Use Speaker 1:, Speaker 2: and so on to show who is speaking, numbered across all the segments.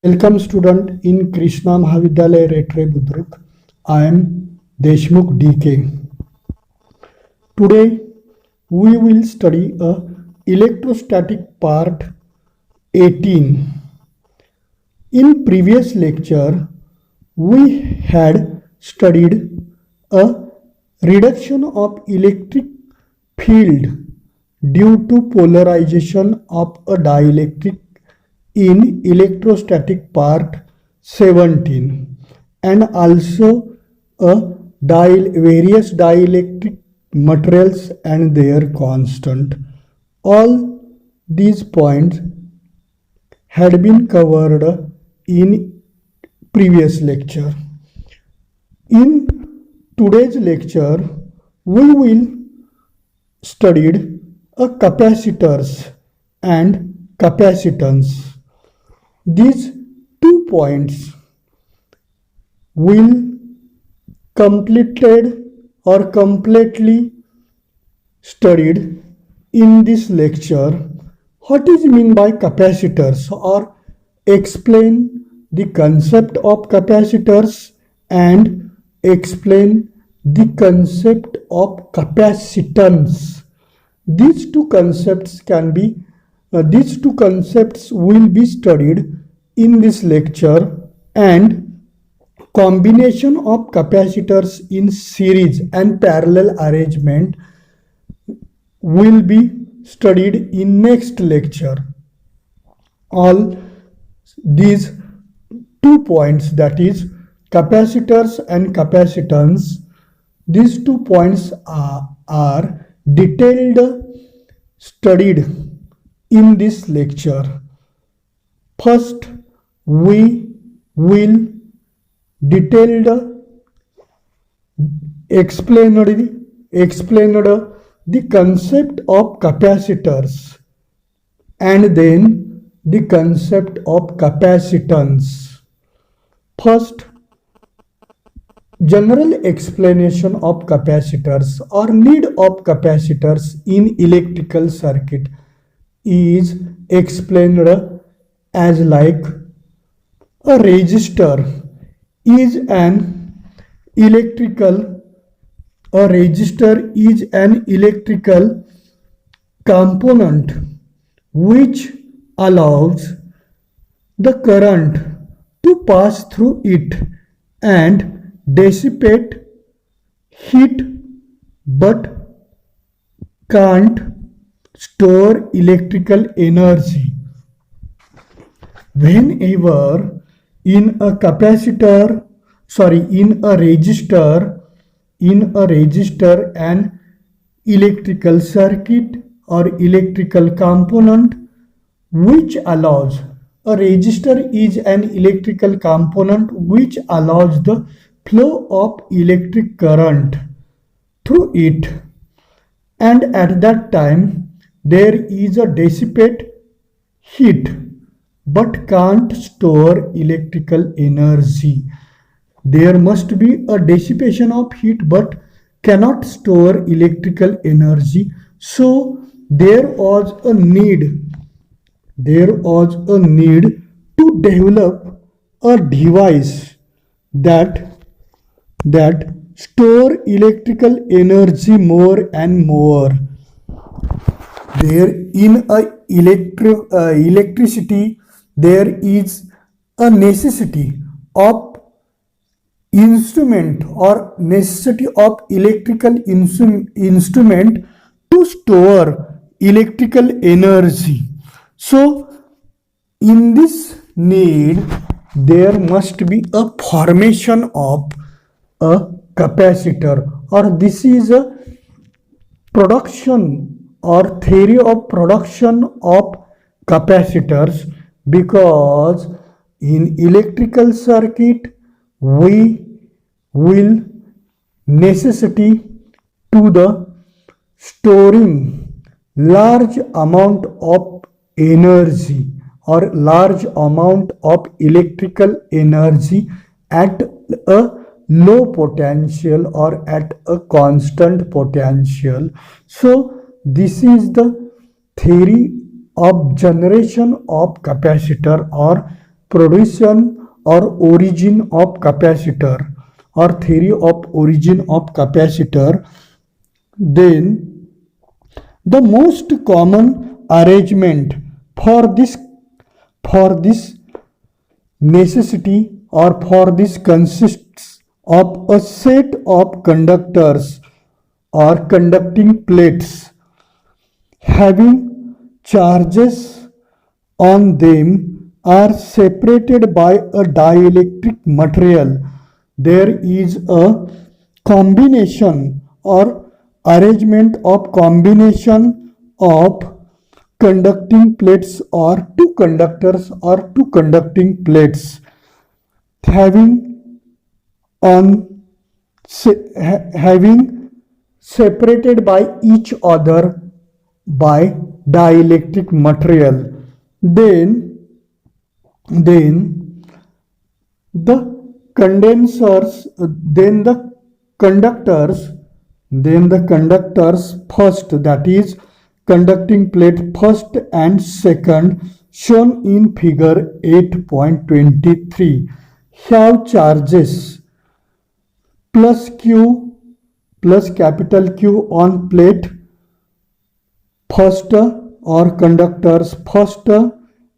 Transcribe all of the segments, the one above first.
Speaker 1: Welcome student in Krishna Mahavidyalaya Retre Budruk. I am Deshmukh DK. Today we will study a electrostatic part 18. In previous lecture we had studied a reduction of electric field due to polarization of a dielectric in electrostatic part 17 and also a various dielectric materials and their constant. All these points had been covered in previous lecture. In today's lecture we will studied a capacitors and capacitance. These 2 points will completely studied in this lecture. What is meant by capacitors, or explain the concept of capacitors and explain the concept of capacitance. These two concepts will be studied in this lecture, and combination of capacitors in series and parallel arrangement will be studied in next lecture. All these 2 points, that is capacitors and capacitance, these 2 points are detailed studied in this lecture. First, we will detailed explain the concept of capacitors and then the concept of capacitance. First, general explanation of capacitors or need of capacitors in electrical circuit is explained as like a resistor is an electrical component which allows the current to pass through it and dissipate heat but can't store electrical energy. Whenever in a resistor an electrical circuit or electrical component which allows a resistor is an electrical component which allows the flow of electric current through it, and at that time there is a dissipate heat but can't store electrical energy. There must be a dissipation of heat but cannot store electrical energy. So there was a need to develop a device that store electrical energy more and more. There in electricity there is a necessity of instrument or necessity of electrical instrument to store electrical energy. So in this need there must be a formation of a capacitor, or this is a production or theory of production of capacitors, because in electrical circuit we will necessity to the storing large amount of energy or large amount of electrical energy at a low potential or at a constant potential. So this is the theory of generation of capacitor or production or origin of capacitor or theory of origin of capacitor, then the most common arrangement for this necessity or for this consists of a set of conductors or conducting plates having charges on them are separated by a dielectric material. There is a combination or arrangement of combination of conducting plates or two conductors or two conducting plates having separated by each other by dielectric material. Then the conductors first, that is conducting plate first and second shown in figure 8.23 have charges plus Q plus capital Q on plate first or conductors first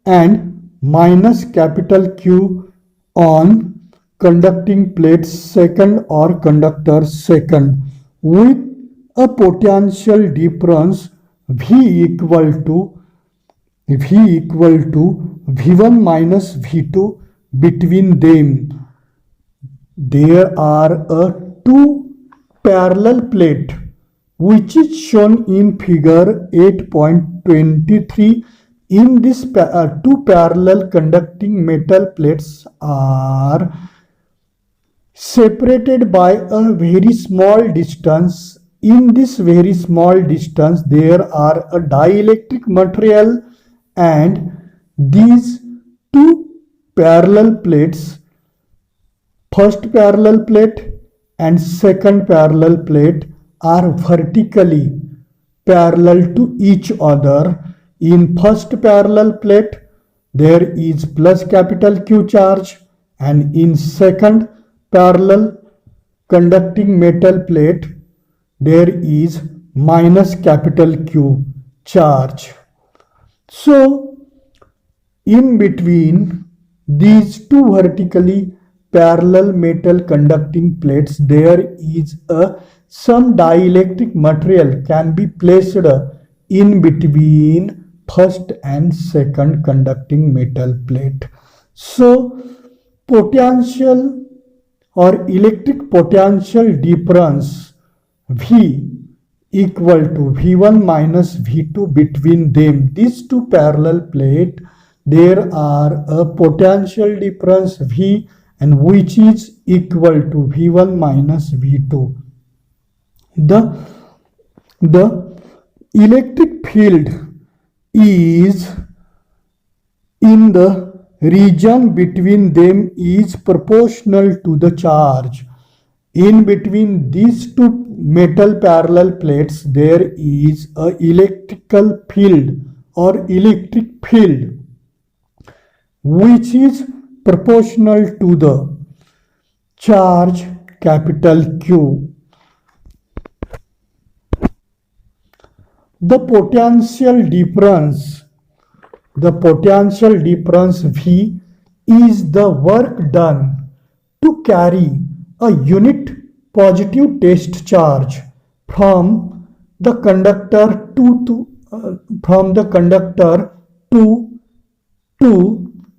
Speaker 1: and minus capital Q on conducting plate second or conductor second with a potential difference V equal to V1 minus V2 between them. There are two parallel plate which is shown in figure 8.23. In this two parallel conducting metal plates are separated by a very small distance. In this very small distance there are a dielectric material, and these two parallel plates, first parallel plate and second parallel plate, are vertically parallel to each other. In first parallel plate there is plus capital Q charge, and in second parallel conducting metal plate there is minus capital Q charge. So in between these two vertically parallel metal conducting plates there is some dielectric material can be placed in between first and second conducting metal plate. So potential or electric potential difference V equal to V1 minus V2 between them. These two parallel plate, there are a potential difference V, and which is equal to V1 minus V2. The electric field is in the region between them is proportional to the charge. In between these two metal parallel plates there is a electrical field or electric field which is proportional to the charge capital Q. The potential difference V is the work done to carry a unit positive test charge from the conductor to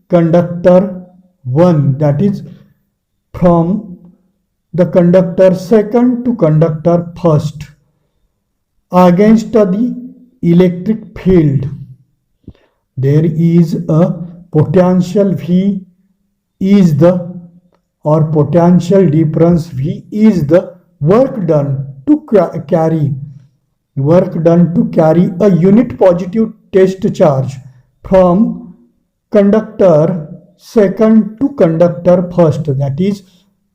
Speaker 1: conductor 1, that is from the conductor second to conductor first against the electric field. There is a potential V is the or potential difference V is the work done to carry a unit positive test charge from conductor second to conductor first, that is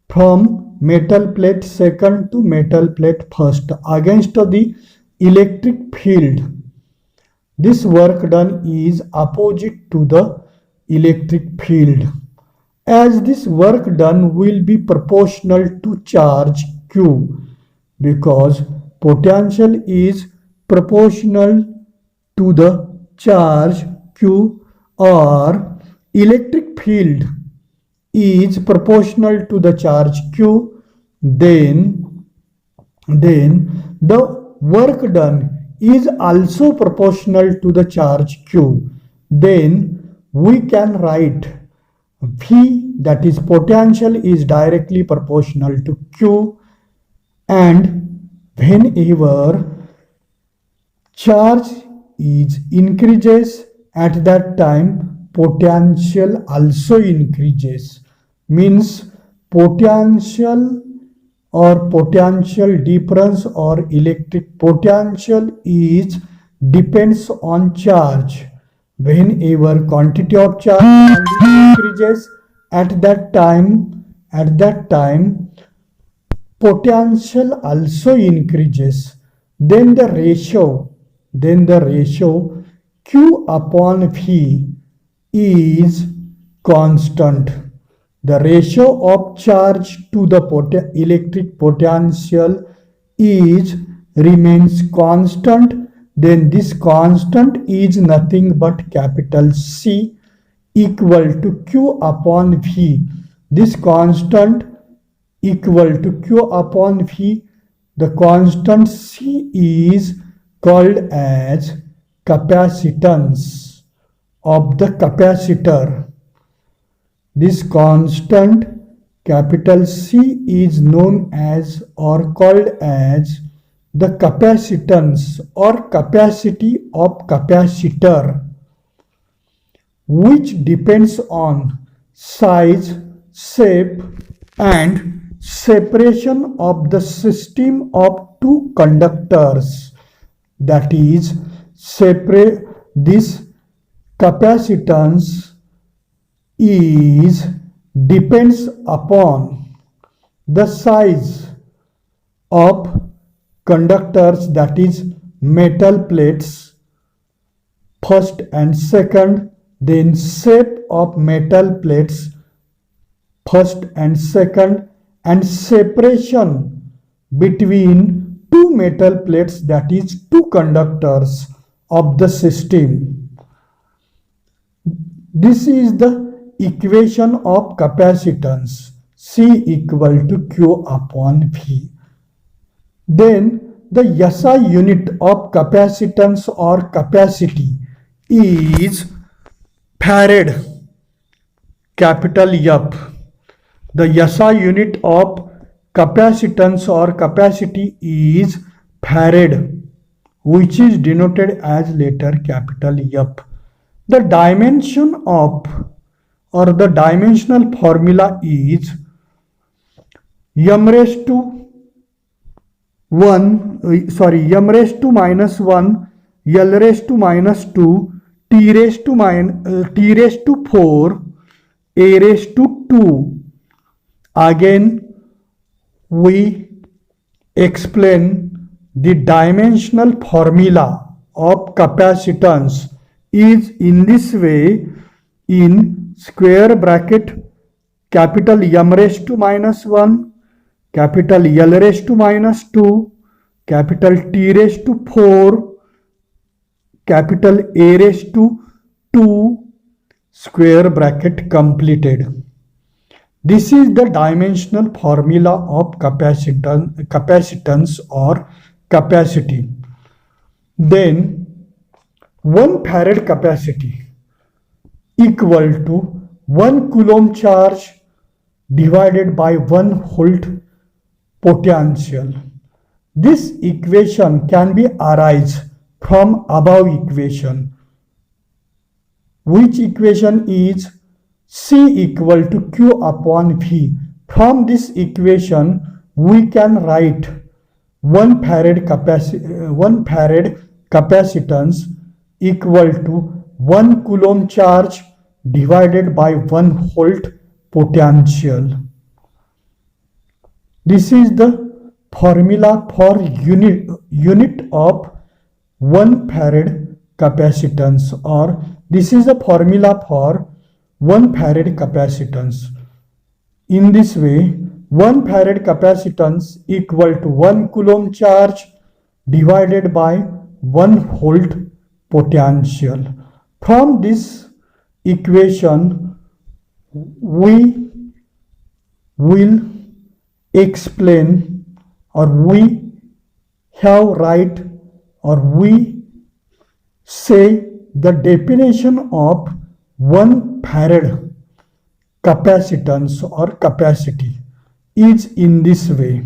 Speaker 1: from metal plate second to metal plate first against the electric field. This work done is opposite to the electric field. As this work done will be proportional to charge Q, because potential is proportional to the charge Q, or electric field is proportional to the charge Q, then the work done is also proportional to the charge Q. Then we can write V, that is potential, is directly proportional to Q, and whenever charge is increases, at that time potential also increases. Means potential or potential difference or electric potential is depends on charge. Whenever quantity of charge increases, at that time potential also increases. Then the ratio Q upon V is constant. The ratio of charge to the electric potential is remains constant. Then this constant is nothing but capital C equal to Q upon V. This constant equal to Q upon V. The constant C is called as capacitance of the capacitor. This constant capital C is known as or called as the capacitance or capacity of capacitor, which depends on size, shape, and separation of the system of two conductors. That is, separate this capacitance is depends upon the size of conductors, that is metal plates first and second, then shape of metal plates first and second, and separation between two metal plates, that is two conductors of the system. This is the equation of capacitance, C equal to Q upon V. Then the SI unit of capacitance or capacity is farad, capital F. The SI unit of capacitance or capacity is farad, which is denoted as letter capital F. The dimension of or the dimensional formula is m raised to minus 1, L raised to minus 2, T raised to 4, A raised to 2. Again, we explain the dimensional formula of capacitance is in this way: in square bracket capital M raised to minus 1, capital L raised to minus 2, capital T raised to 4, capital A raised to 2, square bracket completed. This is the dimensional formula of capacitance or capacity. Then 1 farad capacity equal to 1 coulomb charge divided by 1 volt potential. This equation can be arise from above equation, which equation is C equal to Q upon V. From this equation we can write 1 farad capacitance equal to 1 coulomb charge divided by 1 volt potential. This is the formula for unit of 1 farad capacitance, or this is the formula for 1 farad capacitance. In this way, 1 farad capacitance equal to 1 coulomb charge divided by 1 volt potential. From this equation, we will explain, or we have write, or we say the definition of 1 farad capacitance or capacity is in this way.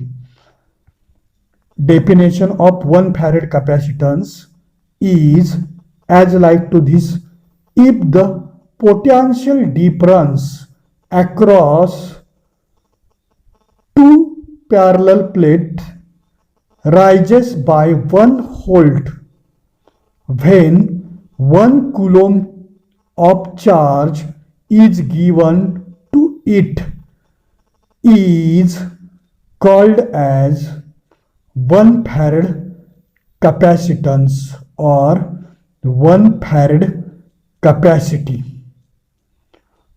Speaker 1: Definition of 1 farad capacitance is as like to this: if the potential difference across two parallel plates rises by 1 volt when 1 coulomb of charge is given to it, is called as 1 farad capacitance or 1 farad capacity.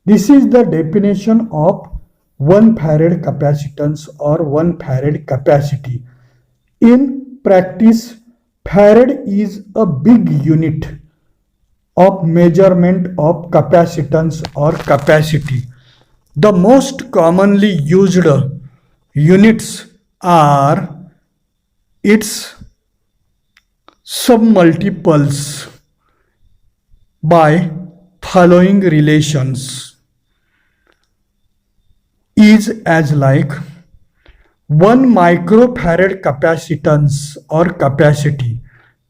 Speaker 1: This is the definition of 1 farad capacitance or 1 farad capacity. In practice, farad is a big unit of measurement of capacitance or capacity. The most commonly used units are its submultiples by following relations is as like: 1 microfarad capacitance or capacity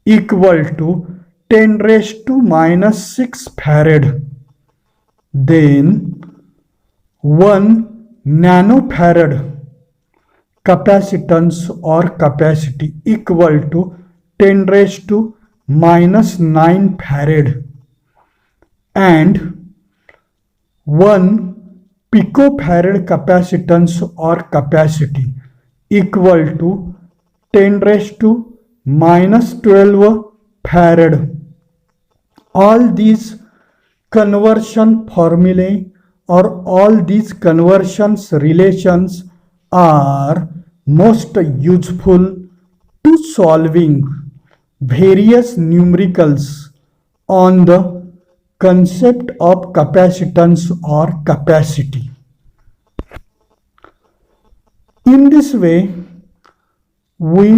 Speaker 1: equal to 10 raised to minus 6 farad. Then 1 nanofarad capacitance or capacity equal to 10 raised to minus 9 farad, and 1 picofarad capacitance or capacity equal to 10 raised to minus 12 farad. All these conversion formulae or all these conversions relations are most useful to solving various numericals on the concept of capacitance or capacity. In this way, we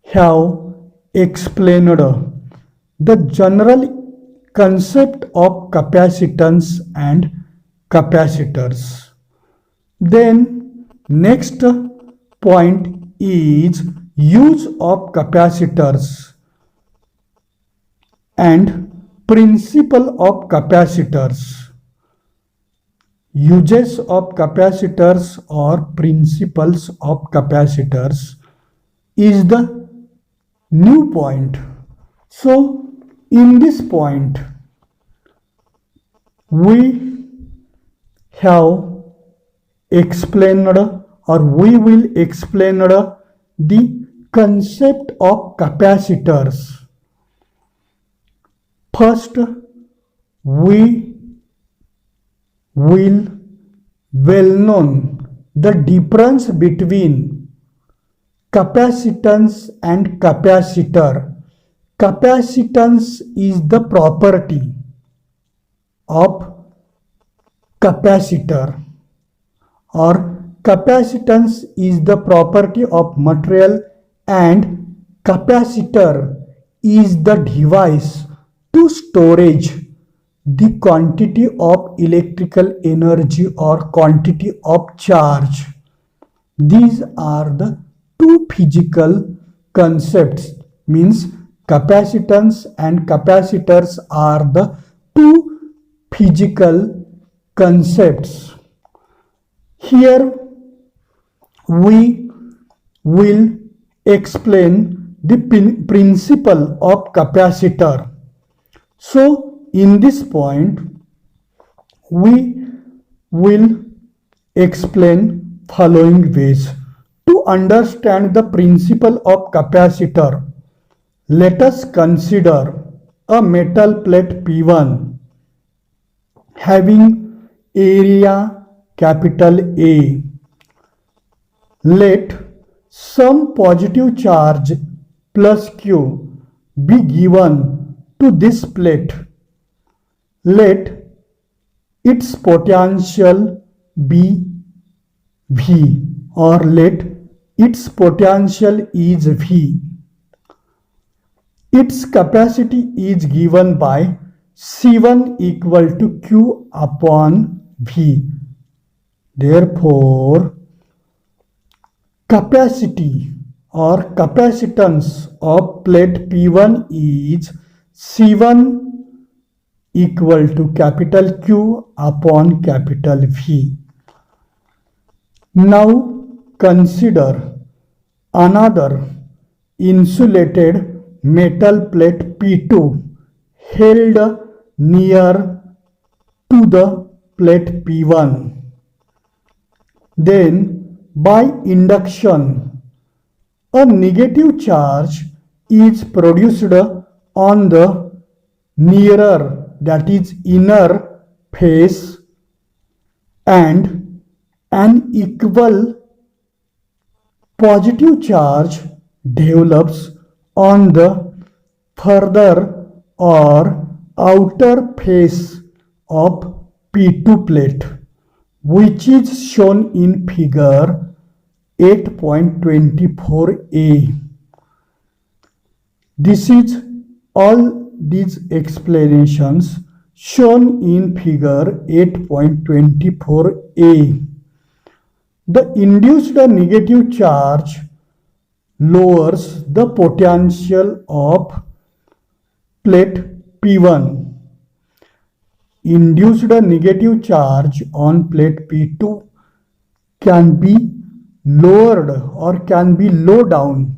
Speaker 1: have explained the general concept of capacitance and capacitors. Then next point is use of capacitors and principle of capacitors. Uses of capacitors or principles of capacitors is the new point. So in this point, we have explained, or we will explain the concept of capacitors. First, we will well known the difference between capacitance and capacitor. Capacitance is the property of capacitor, or capacitance is the property of material, and capacitor is the device to storage the quantity of electrical energy or quantity of charge. These are the two physical concepts, means capacitance and capacitors are the two physical concepts. Here we will explain the principle of capacitor. So in this point, we will explain following ways. To understand the principle of capacitor, let us consider a metal plate P1 having area capital A. Let some positive charge plus Q be given to this plate. Let its potential be V, or let its potential is V. Its capacity is given by C1 equal to Q upon V. Therefore, capacity or capacitance of plate P1 is C1 equal to capital Q upon capital V. Now consider another insulated metal plate P2 held near to the plate P1. Then by induction a negative charge is produced on the nearer, that is inner face, and an equal positive charge develops on the further or outer face of P2 plate, which is shown in figure 8.24a. This is all these explanations shown in figure 8.24a. The induced negative charge lowers the potential of plate P1. Induced negative charge on plate P2 can be lowered or can be low down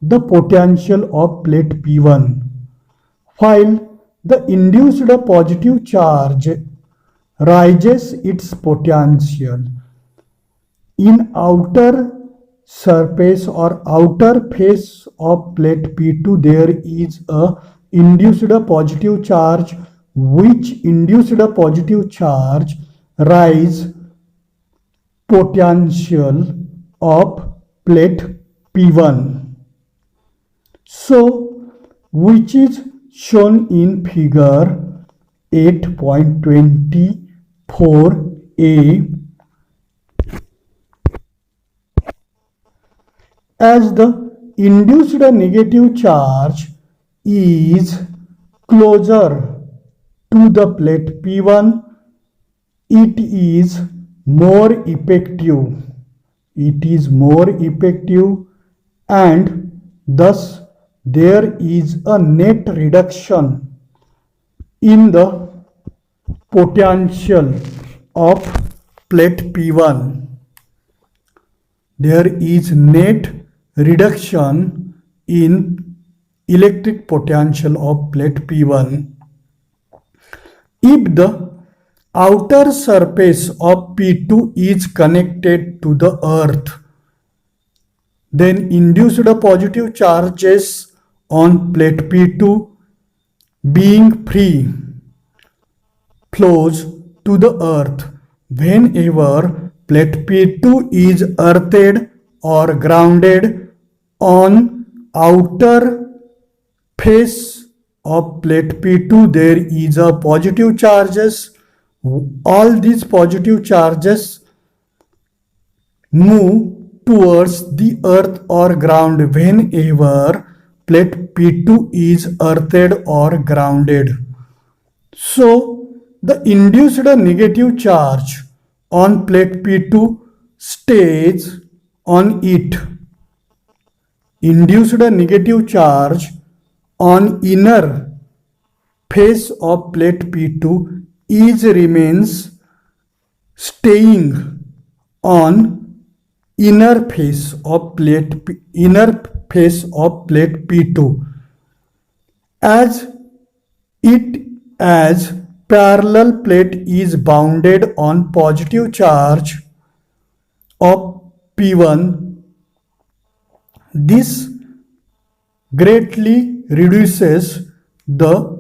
Speaker 1: the potential of plate P1, while the induced positive charge raises its potential. In outer surface or outer face of plate P2 there is a induced positive charge, which induced positive charge rise potential of plate P1. So which is shown in figure 8.24a. As the induced negative charge is closer to the plate P1, it is more effective. It is more effective, and thus there is a net reduction in the potential of plate P1. There is net reduction in electric potential of plate P1 if the outer surface of P2 is connected to the earth. Then induced positive charges on plate P2 being free flows to the earth. Whenever plate P2 is earthed or grounded, on outer face of plate P2 there is a positive charges. All these positive charges move towards the earth or ground whenever plate P2 is earthed or grounded. So the induced negative charge on plate P2 stays on it. Induced negative charge on inner face of plate P2 is remains staying on inner face of plate P2 as parallel plate is bounded on positive charge of P1. This greatly reduces the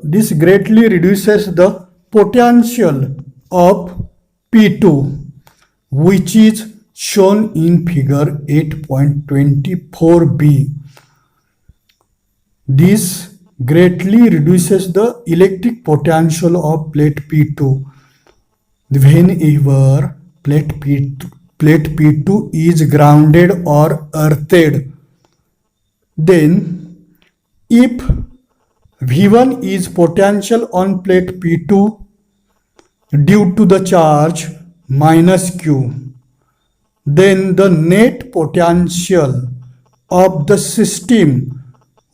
Speaker 1: potential of P2, which is shown in figure 8.24b. This greatly reduces the electric potential of plate P2 whenever plate P2 is grounded or earthed. Then, if V1 is potential on plate P2 due to the charge minus Q, then the net potential of the system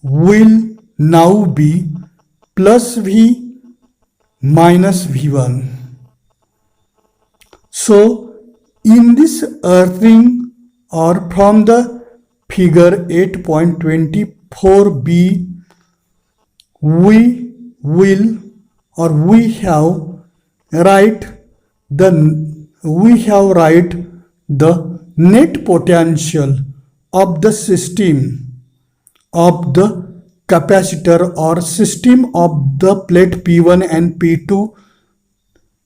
Speaker 1: will now be plus V minus V1. So, in this earthing or from the figure 8.24b, we have write the net potential of the system of the capacitor or system of the plate P1 and P2.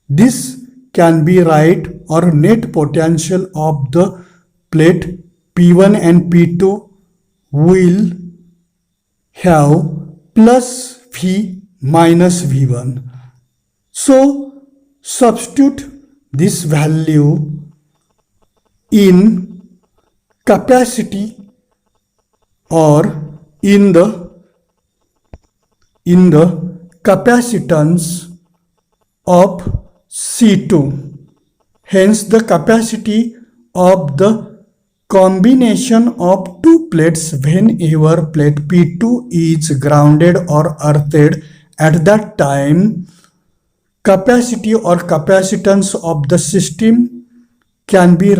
Speaker 1: This can be right, or net potential of the plate P1 and P2 will have plus V minus V1. So substitute this value in capacity or in the capacitance of C2. Hence, the capacity of the combination of two plates whenever plate P2 is grounded or earthed, at that time capacity or capacitance of the system can be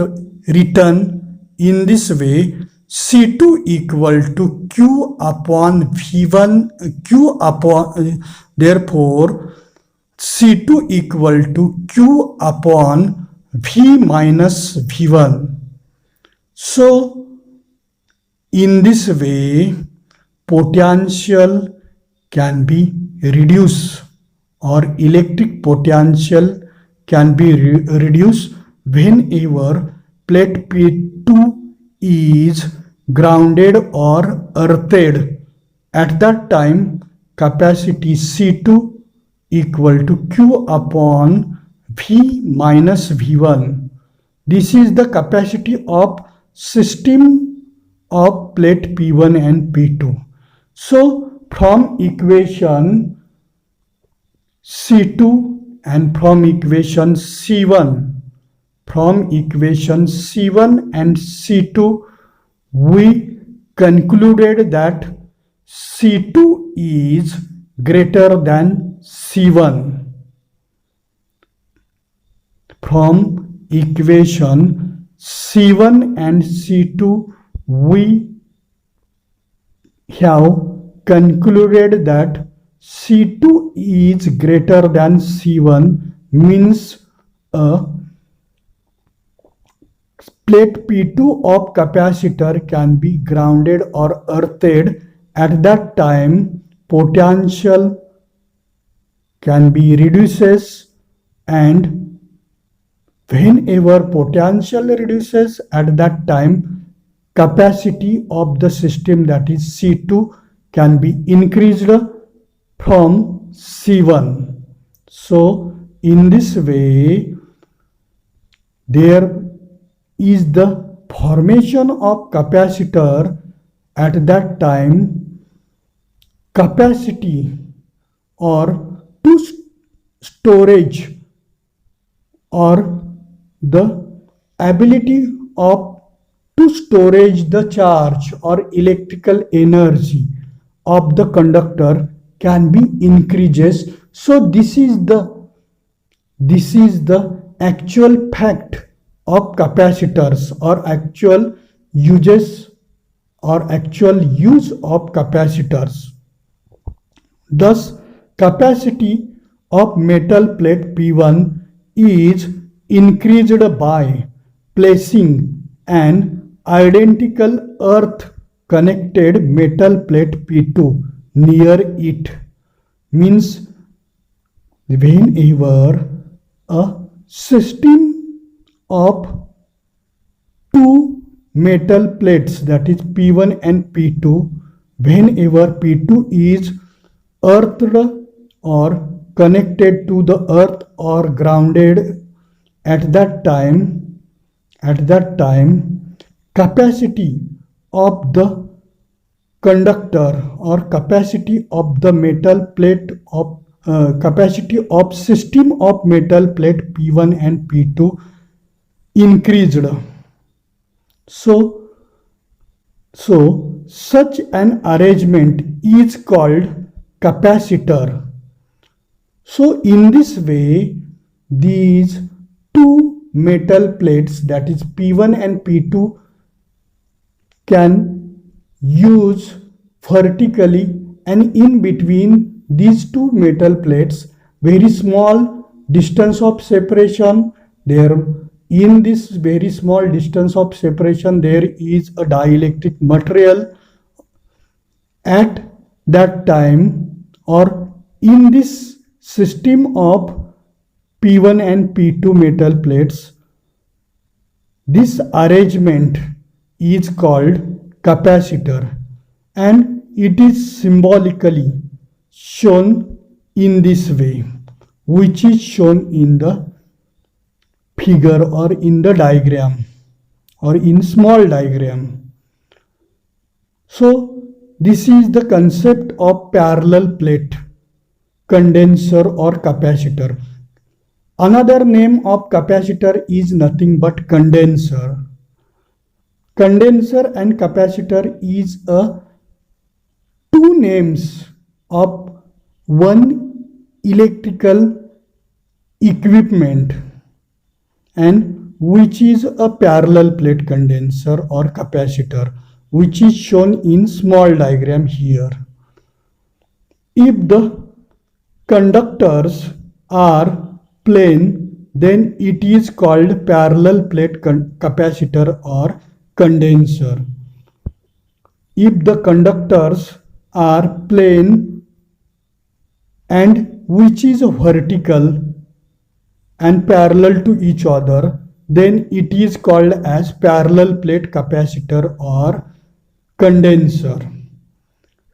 Speaker 1: written in this way: C2 equal to Q upon V1, therefore C2 equal to Q upon V minus V1. So, in this way, potential can be reduced, or electric potential can be reduced whenever plate P2 is grounded or earthed. At that time, capacity C2 equal to Q upon V minus V1. This is the capacity of system of plate P1 and P2. So, from equation C2 and from equation C1, and C2, we concluded that C2 is greater than C1. From equation C1 and C2, we have concluded that C2 is greater than C1, means plate P2 of capacitor can be grounded or earthed. At that time, potential can be reduces, and whenever potential reduces, at that time capacity of the system, that is C2, can be increased from C1. So in this way, there is the formation of capacitor. At that time, capacity or to storage, or the ability of to storage the charge or electrical energy of the conductor can be increases. So this is the actual fact of capacitors, or actual uses or actual use of capacitors. Thus, capacity of metal plate P1 is increased by placing an identical earth connected metal plate P2 near it. Means whenever a system of two metal plates, that is P1 and P2, whenever P2 is earthed or connected to the earth or grounded, at that time capacity of the conductor or capacity of the metal plate of capacity of system of metal plate P1 and P2 increased. So such an arrangement is called capacitor. So in this way, these two metal plates, that is P1 and P2, can use vertically, and in between these two metal plates, very small distance of separation. There, in this very small distance of separation, there is a dielectric material. At that time, or in this system of P1 and P2 metal plates, this arrangement is called capacitor, and it is symbolically shown in this way, which is shown in the figure or in the diagram or in small diagram. So this is the concept of parallel plate condenser or capacitor. Another name of capacitor is nothing but condenser. Condenser and capacitor is a two names of one electrical equipment, and which is a parallel plate condenser or capacitor, which is shown in small diagram here. If the conductors are plane, then it is called parallel plate capacitor or condenser. If the conductors are plane and which is vertical and parallel to each other, then it is called as parallel plate capacitor or condenser.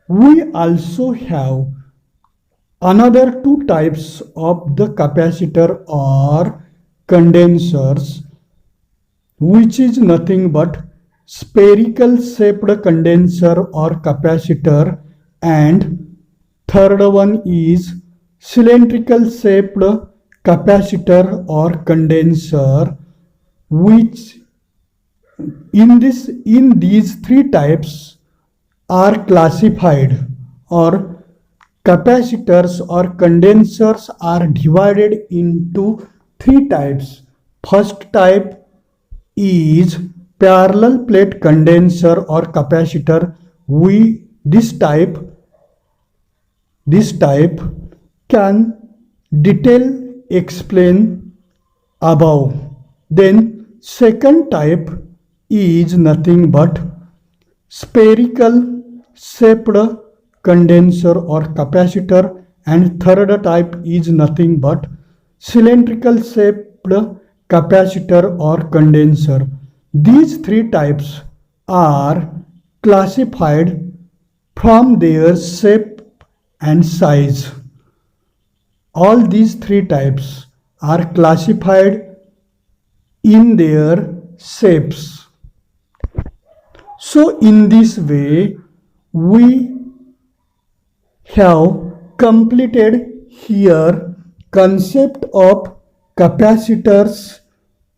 Speaker 1: We also have another two types of the capacitor or condensers, which is nothing but spherical shaped condenser or capacitor, and third one is cylindrical shaped capacitor or condenser, which in these three types are classified, or capacitors or condensers are divided into three types. First type is parallel plate condenser or capacitor. This type can detail explain above. Then second type is nothing but spherical shaped condenser or capacitor, and third type is nothing but cylindrical shaped capacitor or condenser. These three types are classified from their shape and size. All these three types are classified in their shapes. So in this way, we have completed here concept of capacitors,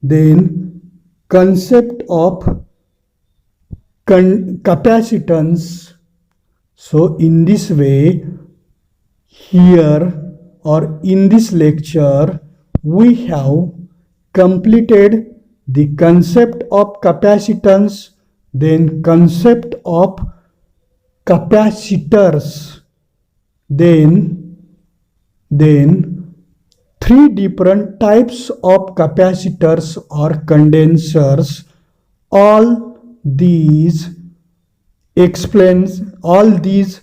Speaker 1: then concept of capacitance. So in this way, here or in this lecture, we have completed the concept of capacitance, then concept of capacitors, then three different types of capacitors or condensers. All these explains, all these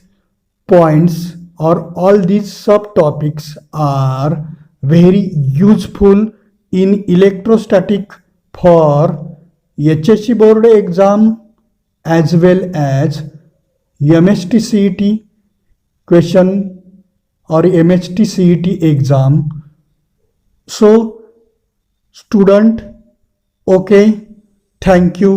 Speaker 1: points or all these subtopics are very useful in electrostatic for HSC board exam as well as MST CET question or MST CET exam. So student, okay, thank you.